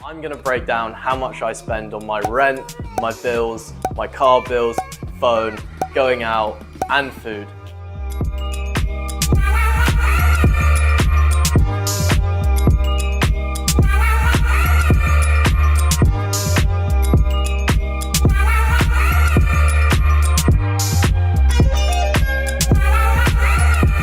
I'm gonna break down how much I spend on my rent, my bills, my car bills, phone, going out, and food.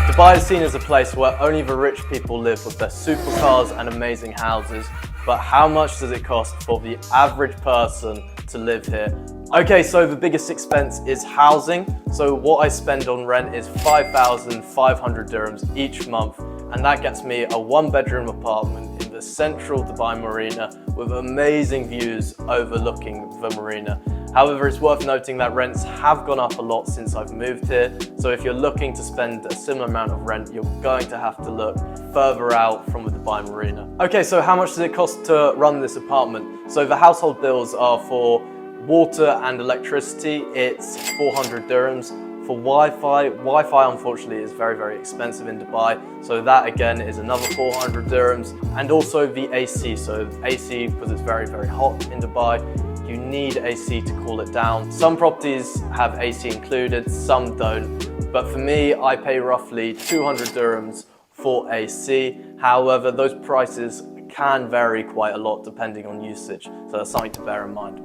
Dubai is seen as a place where only the rich people live with their supercars and amazing houses, but how much does it cost for the average person to live here? Okay, so the biggest expense is housing. So what I spend on rent is 5,500 dirhams each month, and that gets me a one-bedroom apartment in the central Dubai Marina with amazing views overlooking the marina. However, it's worth noting that rents have gone up a lot since I've moved here. So if you're looking to spend a similar amount of rent, you're going to have to look further out from the Dubai Marina. Okay, so how much does it cost to run this apartment? So the household bills are for water and electricity, it's 400 dirhams. For Wi-Fi unfortunately is very, very expensive in Dubai. So that again is another 400 dirhams. And also the AC. So AC, because it's very, very hot in Dubai, you need AC to cool it down. Some properties have AC included, some don't. But for me, I pay roughly 200 dirhams for AC. However, those prices can vary quite a lot depending on usage. So that's something to bear in mind.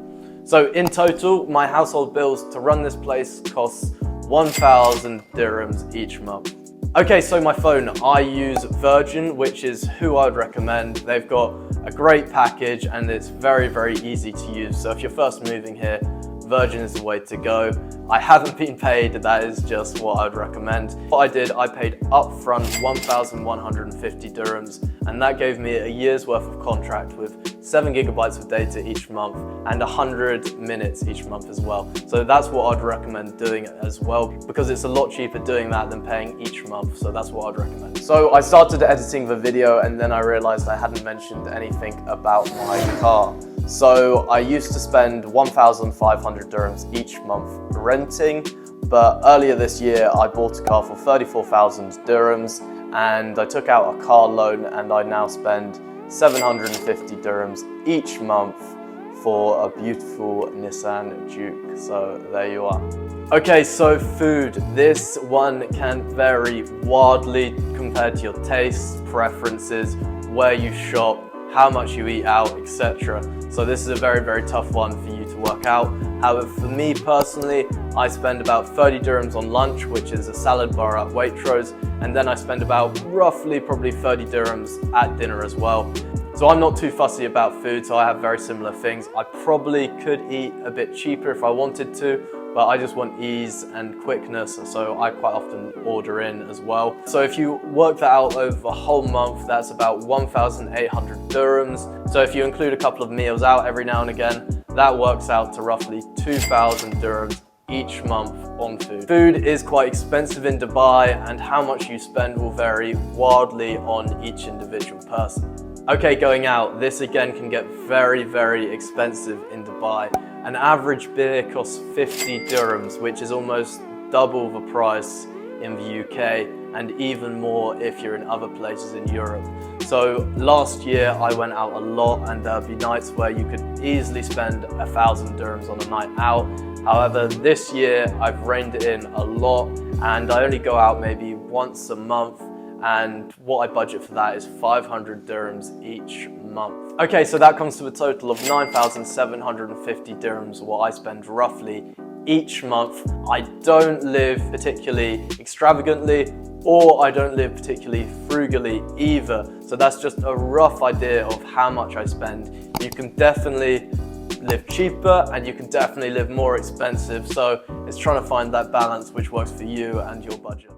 So in total, my household bills to run this place costs 1,000 dirhams each month. Okay, so my phone, I use Virgin, which is who I'd recommend. They've got a great package and it's very, very easy to use. So if you're first moving here, Virgin is the way to go. I haven't been paid, that is just what I'd recommend. What I did, I paid upfront 1,150 dirhams, and that gave me a year's worth of contract with 7 gigabytes of data each month and 100 minutes each month as well. So that's what I'd recommend doing as well, because it's a lot cheaper doing that than paying each month. So that's what I'd recommend. So I started editing the video and then I realized I hadn't mentioned anything about my car. So I used to spend 1,500 dirhams each month renting, but earlier this year I bought a car for 34,000 dirhams and I took out a car loan, and I now spend 750 dirhams each month for a beautiful Nissan Juke. So there you are. Okay, so food. This one can vary wildly compared to your tastes, preferences, where you shop, how much you eat out, etc. So this is a very, very tough one for you to work out. However, for me personally, I spend about 30 dirhams on lunch, which is a salad bar at Waitrose, and then I spend about roughly probably 30 dirhams at dinner as well. So I'm not too fussy about food, so I have very similar things. I probably could eat a bit cheaper if I wanted to, but I just want ease and quickness, so I quite often order in as well. So if you work that out over a whole month, that's about 1,800 dirhams. So if you include a couple of meals out every now and again, that works out to roughly 2,000 dirhams each month on food. Food is quite expensive in Dubai, and how much you spend will vary wildly on each individual person. Okay, going out, this again can get very, very expensive in Dubai. An average beer costs 50 dirhams, which is almost double the price in the UK, and even more if you're in other places in Europe. So last year I went out a lot, and there'd be nights where you could easily spend 1,000 dirhams on a night out. However, this year I've reined it in a lot, and I only go out maybe once a month, and what I budget for that is 500 dirhams each month. Okay, so that comes to a total of 9,750 dirhams, what I spend roughly each month. I don't live particularly extravagantly, or I don't live particularly frugally either. So that's just a rough idea of how much I spend. You can definitely live cheaper and you can definitely live more expensive. So it's trying to find that balance which works for you and your budget.